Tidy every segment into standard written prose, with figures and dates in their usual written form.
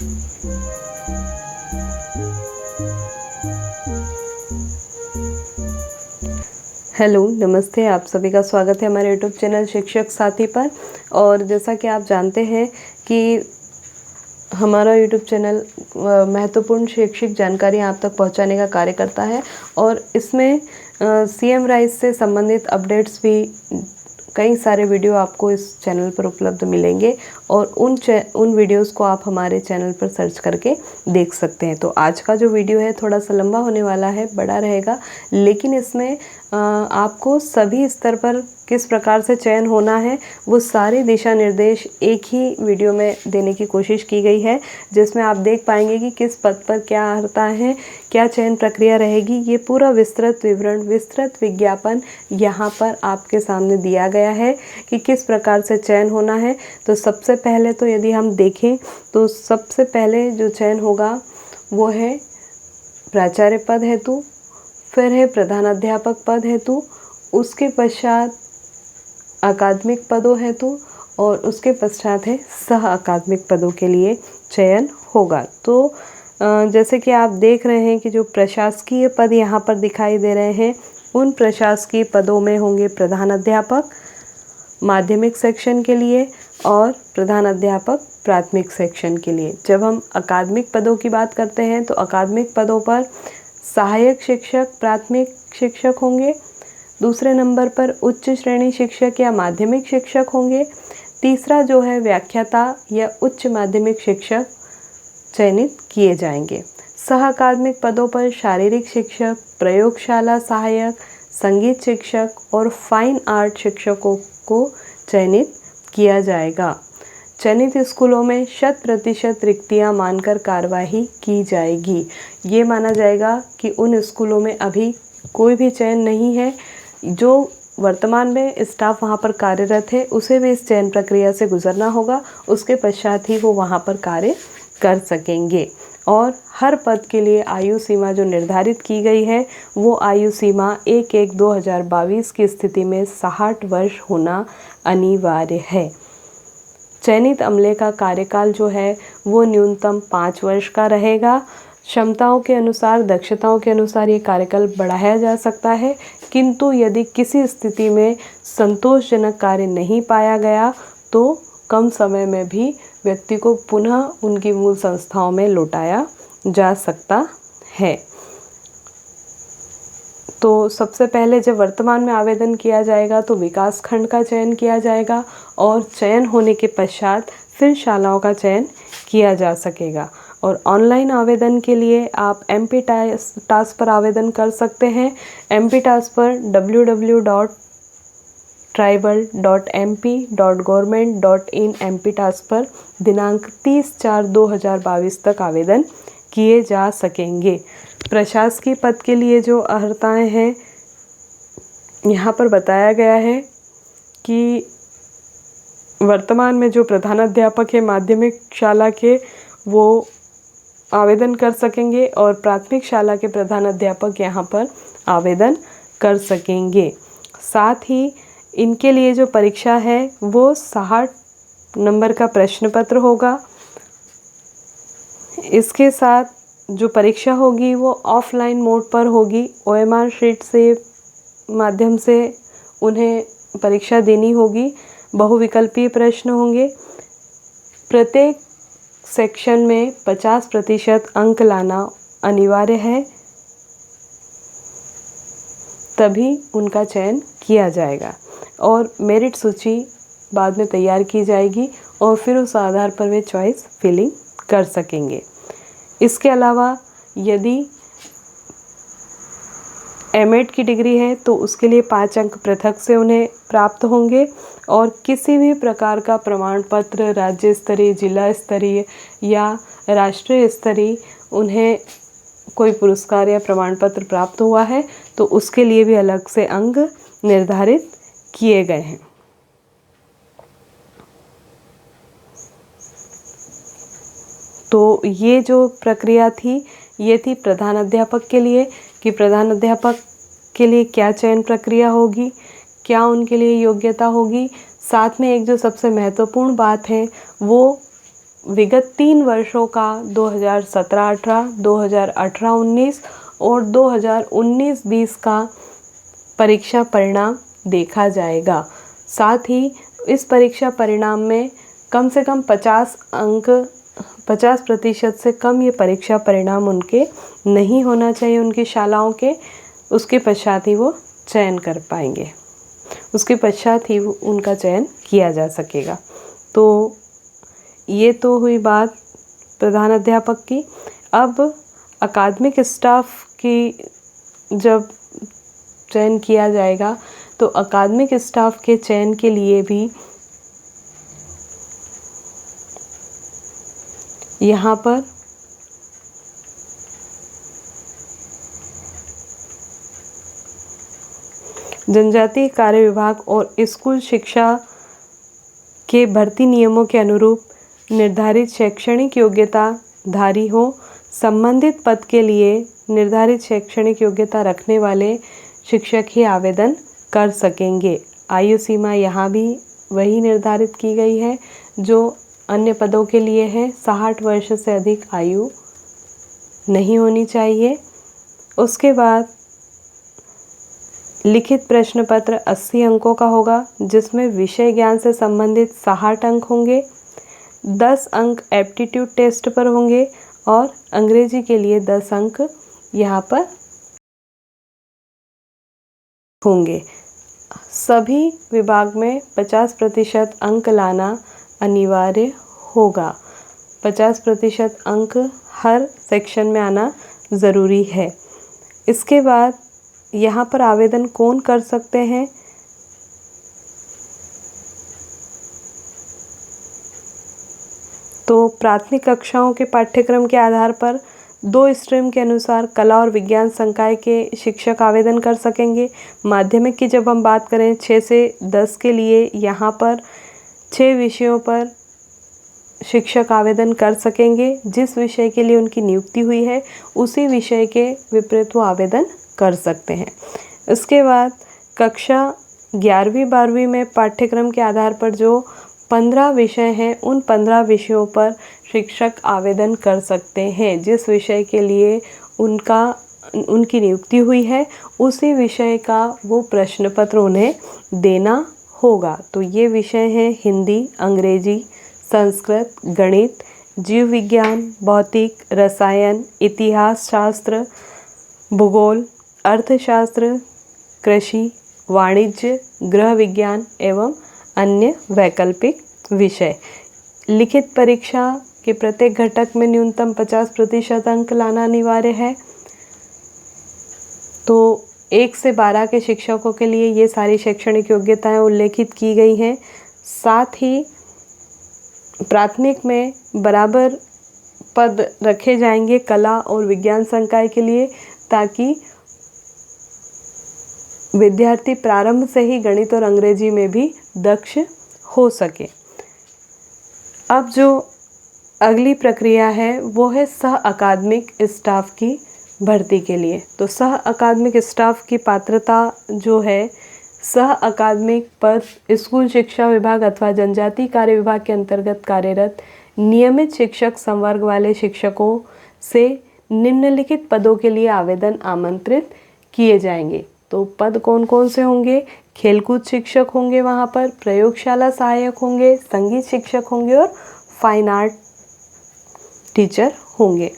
Hello, नमस्ते। आप सभी का स्वागत है हमारे यूट्यूब चैनल शिक्षक साथी पर। और जैसा कि आप जानते हैं कि हमारा यूट्यूब चैनल महत्वपूर्ण शैक्षिक जानकारी आप तक पहुंचाने का कार्य करता है और इसमें सीएम राइस से संबंधित अपडेट्स भी कई सारे वीडियो आपको इस चैनल पर उपलब्ध मिलेंगे और उन वीडियोस को आप हमारे चैनल पर सर्च करके देख सकते हैं। तो आज का जो वीडियो है थोड़ा सा लंबा होने वाला है, बड़ा रहेगा, लेकिन इसमें आपको सभी स्तर पर किस प्रकार से चयन होना है वो सारे दिशा निर्देश एक ही वीडियो में देने की कोशिश की गई है, जिसमें आप देख पाएंगे कि किस पद पर क्या आता है, क्या चयन प्रक्रिया रहेगी। ये पूरा विस्तृत विवरण, विस्तृत विज्ञापन यहाँ पर आपके सामने दिया गया है कि किस प्रकार से चयन होना है। तो सबसे पहले तो यदि हम देखें तो सबसे पहले जो चयन होगा वो है प्राचार्य पद हेतु, फिर है प्रधानाध्यापक पद हेतु, उसके पश्चात अकादमिक पदों हेतु और उसके पश्चात है सह अकादमिक पदों के लिए चयन होगा। तो जैसे कि आप देख रहे हैं कि जो प्रशासकीय पद यहाँ पर दिखाई दे रहे हैं, उन प्रशासकीय पदों में होंगे प्रधानाध्यापक माध्यमिक सेक्शन के लिए और प्रधानाध्यापक प्राथमिक सेक्शन के लिए। जब हम अकादमिक पदों की बात करते हैं तो अकादमिक पदों पर सहायक शिक्षक प्राथमिक शिक्षक होंगे, दूसरे नंबर पर उच्च श्रेणी शिक्षक या माध्यमिक शिक्षक होंगे, तीसरा जो है व्याख्याता या उच्च माध्यमिक शिक्षक चयनित किए जाएंगे। सह अकादमिक पदों पर शारीरिक शिक्षक, प्रयोगशाला सहायक, संगीत शिक्षक और फाइन आर्ट शिक्षकों को चयनित किया जाएगा। चयनित स्कूलों में 100% रिक्तियां मानकर कार्यवाही की जाएगी। ये माना जाएगा कि उन स्कूलों में अभी कोई भी चयन नहीं है, जो वर्तमान में स्टाफ वहाँ पर कार्यरत है उसे भी इस चयन प्रक्रिया से गुजरना होगा, उसके पश्चात ही वो वहाँ पर कार्य कर सकेंगे। और हर पद के लिए आयु सीमा जो निर्धारित की गई है वो आयु सीमा 1/1/2022 की स्थिति में 60 वर्ष होना अनिवार्य है। चयनित अमले का कार्यकाल जो है वो न्यूनतम 5 वर्ष का रहेगा। क्षमताओं के अनुसार, दक्षताओं के अनुसार ये कार्यकाल बढ़ाया जा सकता है, किंतु यदि किसी स्थिति में संतोषजनक कार्य नहीं पाया गया तो कम समय में भी व्यक्ति को पुनः उनकी मूल संस्थाओं में लौटाया जा सकता है। तो सबसे पहले जब वर्तमान में आवेदन किया जाएगा तो विकास खंड का चयन किया जाएगा और चयन होने के पश्चात फिर शालाओं का चयन किया जा सकेगा। और ऑनलाइन आवेदन के लिए आप MP टास्क पर आवेदन कर सकते हैं। MP टास्क पर www.tribal.mp.government.in MP टास्क पर दिनांक 30/4/2022 तक आवेदन किए जा सकेंगे। प्रशासकीय पद के लिए जो अर्हताएं हैं यहाँ पर बताया गया है कि वर्तमान में जो प्रधानाध्यापक है माध्यमिक शाला के वो आवेदन कर सकेंगे और प्राथमिक शाला के प्रधानाध्यापक यहाँ पर आवेदन कर सकेंगे। साथ ही इनके लिए जो परीक्षा है वो 60 नंबर का प्रश्न पत्र होगा। इसके साथ जो परीक्षा होगी वो ऑफलाइन मोड पर होगी। OMR शीट से माध्यम से उन्हें परीक्षा देनी होगी। बहुविकल्पीय प्रश्न होंगे। प्रत्येक सेक्शन में 50% अंक लाना अनिवार्य है, तभी उनका चयन किया जाएगा और मेरिट सूची बाद में तैयार की जाएगी और फिर उस आधार पर वे चॉइस फिलिंग कर सकेंगे। इसके अलावा यदि M.Ed की डिग्री है तो उसके लिए 5 अंक पृथक से उन्हें प्राप्त होंगे और किसी भी प्रकार का प्रमाण पत्र राज्य स्तरीय, जिला स्तरीय या राष्ट्रीय स्तरीय उन्हें कोई पुरस्कार या प्रमाण पत्र प्राप्त हुआ है तो उसके लिए भी अलग से अंक निर्धारित किए गए हैं। तो ये जो प्रक्रिया थी ये थी प्रधानाध्यापक के लिए कि प्रधानाध्यापक के लिए क्या चयन प्रक्रिया होगी, क्या उनके लिए योग्यता होगी। साथ में एक जो सबसे महत्वपूर्ण बात है वो विगत 3 वर्षों का 2017-18, 2018-19 और 2019-20 का परीक्षा परिणाम देखा जाएगा। साथ ही इस परीक्षा परिणाम में कम से कम 50 अंक 50% से कम ये परीक्षा परिणाम उनके नहीं होना चाहिए उनकी शालाओं के। उसके पश्चात ही वो चयन कर पाएंगे, उसके पश्चात ही उनका चयन किया जा सकेगा। तो ये तो हुई बात प्रधान अध्यापक की। अब अकादमिक स्टाफ की जब चयन किया जाएगा तो अकादमिक स्टाफ के चयन के लिए भी यहाँ पर जनजातीय कार्य विभाग और स्कूल शिक्षा के भर्ती नियमों के अनुरूप निर्धारित शैक्षणिक योग्यता धारी हो, संबंधित पद के लिए निर्धारित शैक्षणिक योग्यता रखने वाले शिक्षक ही आवेदन कर सकेंगे। आयु सीमा यहाँ भी वही निर्धारित की गई है जो अन्य पदों के लिए है। 60 वर्ष से अधिक आयु नहीं होनी चाहिए। उसके बाद लिखित प्रश्न पत्र 80 अंकों का होगा, जिसमें विषय ज्ञान से संबंधित 60 अंक होंगे, 10 अंक एप्टीट्यूड टेस्ट पर होंगे और अंग्रेजी के लिए 10 अंक यहाँ पर होंगे। सभी विभाग में 50% अंक लाना अनिवार्य होगा। 50% अंक हर सेक्शन में आना ज़रूरी है। इसके बाद यहाँ पर आवेदन कौन कर सकते हैं? तो प्राथमिक कक्षाओं के पाठ्यक्रम के आधार पर 2 स्ट्रीम के अनुसार कला और विज्ञान संकाय के शिक्षक आवेदन कर सकेंगे। माध्यमिक की जब हम बात करें 6 से 10 के लिए यहाँ पर 6 विषयों पर शिक्षक आवेदन कर सकेंगे। जिस विषय के लिए उनकी नियुक्ति हुई है उसी विषय के विपरीत वो आवेदन कर सकते हैं। इसके बाद कक्षा 11वीं 12वीं में पाठ्यक्रम के आधार पर जो 15 विषय हैं उन 15 विषयों पर शिक्षक आवेदन कर सकते हैं। जिस विषय के लिए उनकी नियुक्ति हुई है उसी विषय का वो प्रश्न पत्र उन्हें देना होगा। तो ये विषय हैं हिंदी, अंग्रेजी, संस्कृत, गणित, जीव विज्ञान, भौतिक, रसायन, इतिहास शास्त्र, भूगोल, अर्थशास्त्र, कृषि, वाणिज्य, गृह विज्ञान एवं अन्य वैकल्पिक विषय। लिखित परीक्षा के प्रत्येक घटक में न्यूनतम 50% अंक लाना अनिवार्य है। तो 1 से 12 के शिक्षकों के लिए ये सारी शैक्षणिक योग्यताएं उल्लेखित की गई हैं। साथ ही प्राथमिक में बराबर पद रखे जाएंगे कला और विज्ञान संकाय के लिए, ताकि विद्यार्थी प्रारंभ से ही गणित और अंग्रेजी में भी दक्ष हो सके। अब जो अगली प्रक्रिया है वो है सह अकादमिक स्टाफ की भर्ती के लिए। तो सह अकादमिक स्टाफ की पात्रता जो है, सह अकादमिक पद स्कूल शिक्षा विभाग अथवा जनजातीय कार्य विभाग के अंतर्गत कार्यरत नियमित शिक्षक संवर्ग वाले शिक्षकों से निम्नलिखित पदों के लिए आवेदन आमंत्रित किए जाएंगे। तो पद कौन कौन से होंगे? खेलकूद शिक्षक होंगे, वहाँ पर प्रयोगशाला सहायक होंगे, संगीत शिक्षक होंगे और फाइन आर्ट टीचर होंगे।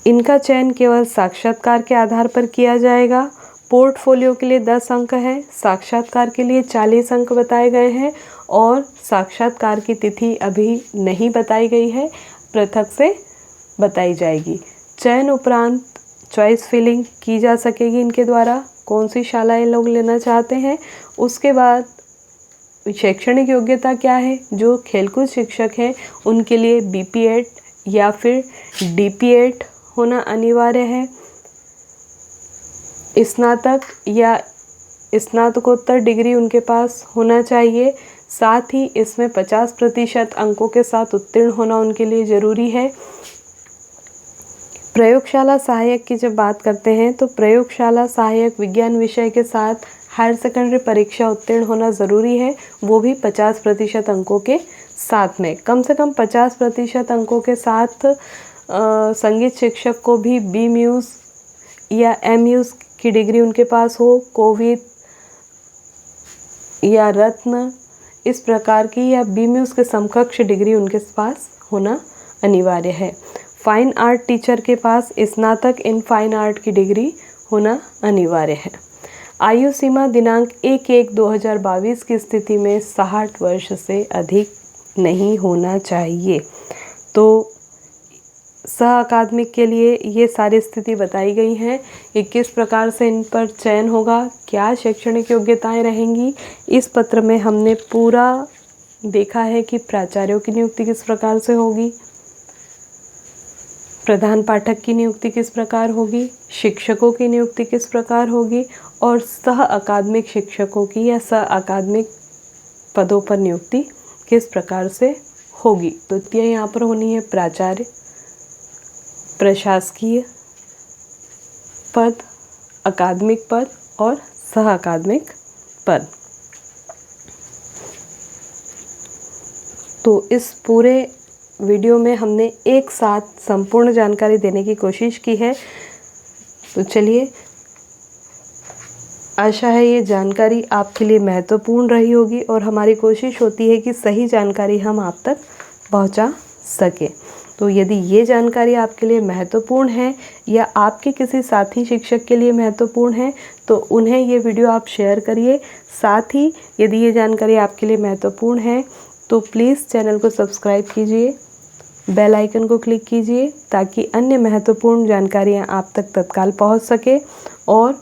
इनका चयन केवल साक्षात्कार के आधार पर किया जाएगा। पोर्टफोलियो के लिए 10 अंक है, साक्षात्कार के लिए 40 अंक बताए गए हैं और साक्षात्कार की तिथि अभी नहीं बताई गई है, पृथक से बताई जाएगी। चयन उपरांत चॉइस फिलिंग की जा सकेगी इनके द्वारा, कौन सी शाला ये लोग लेना चाहते हैं। उसके बाद शैक्षणिक योग्यता क्या है? जो खेलकूद शिक्षक हैं उनके लिए BPEd या फिर DPEd होना अनिवार्य है। स्नातक या स्नातकोत्तर डिग्री उनके पास होना चाहिए। साथ ही इसमें 50% अंकों के साथ उत्तीर्ण होना उनके लिए ज़रूरी है। प्रयोगशाला सहायक की जब बात करते हैं तो प्रयोगशाला सहायक विज्ञान विषय के साथ हायर सेकेंडरी परीक्षा उत्तीर्ण होना ज़रूरी है, वो भी 50% अंकों के साथ में। कम से कम 50% अंकों के साथ संगीत शिक्षक को भी बी म्यूज़ या एम म्यूज़ की डिग्री उनके पास हो, कोविद या रत्न इस प्रकार की या बी म्यूज़ के समकक्ष डिग्री उनके पास होना अनिवार्य है। फाइन आर्ट टीचर के पास स्नातक इन फाइन आर्ट की डिग्री होना अनिवार्य है। आयु सीमा दिनांक 1/1/2022 की स्थिति में 60 वर्ष से अधिक नहीं होना चाहिए। तो सह अकादमिक के लिए ये सारी स्थिति बताई गई हैं कि किस प्रकार से इन पर चयन होगा, क्या शैक्षणिक योग्यताएं रहेंगी। इस पत्र में हमने पूरा देखा है कि प्राचार्यों की नियुक्ति किस प्रकार से होगी, प्रधान पाठक की नियुक्ति किस प्रकार होगी, शिक्षकों की नियुक्ति किस प्रकार होगी और सह अकादमिक शिक्षकों की या सह अकादमिक पदों पर नियुक्ति किस प्रकार से होगी। तो ये यहाँ पर होनी है प्राचार्य, प्रशासकीय पद, अकादमिक पद और सह अकादमिक पद। तो इस पूरे वीडियो में हमने एक साथ संपूर्ण जानकारी देने की कोशिश की है। तो चलिए, आशा है ये जानकारी आपके लिए महत्वपूर्ण रही होगी और हमारी कोशिश होती है कि सही जानकारी हम आप तक पहुंचा सकें। तो यदि ये जानकारी आपके लिए महत्वपूर्ण है या आपके किसी साथी शिक्षक के लिए महत्वपूर्ण है तो उन्हें ये वीडियो आप शेयर करिए। साथ ही यदि ये जानकारी आपके लिए महत्वपूर्ण है तो प्लीज़ चैनल को सब्सक्राइब कीजिए, बेल आइकन को क्लिक कीजिए ताकि अन्य महत्वपूर्ण जानकारियाँ आप तक तत्काल पहुँच सके। और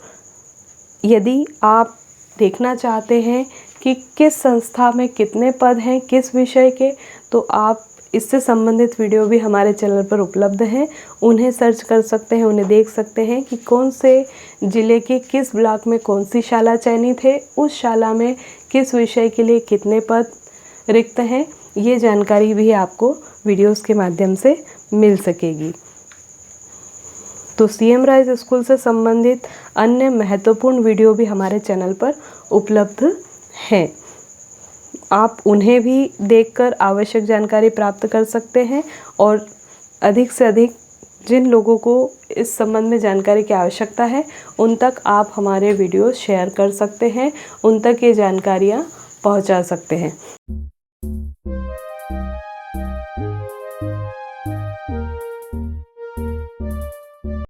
यदि आप देखना चाहते हैं कि किस संस्था में कितने पद हैं किस विषय के, तो आप इससे संबंधित वीडियो भी हमारे चैनल पर उपलब्ध हैं, उन्हें सर्च कर सकते हैं, उन्हें देख सकते हैं कि कौन से ज़िले के किस ब्लॉक में कौन सी शाला चयनित है, उस शाला में किस विषय के लिए कितने पद रिक्त हैं। ये जानकारी भी आपको वीडियोस के माध्यम से मिल सकेगी। तो सीएम राइज स्कूल से संबंधित अन्य महत्वपूर्ण वीडियो भी हमारे चैनल पर उपलब्ध हैं, आप उन्हें भी देखकर आवश्यक जानकारी प्राप्त कर सकते हैं। और अधिक से अधिक जिन लोगों को इस संबंध में जानकारी की आवश्यकता है उन तक आप हमारे वीडियो शेयर कर सकते हैं, उन तक ये जानकारियाँ पहुँचा सकते हैं।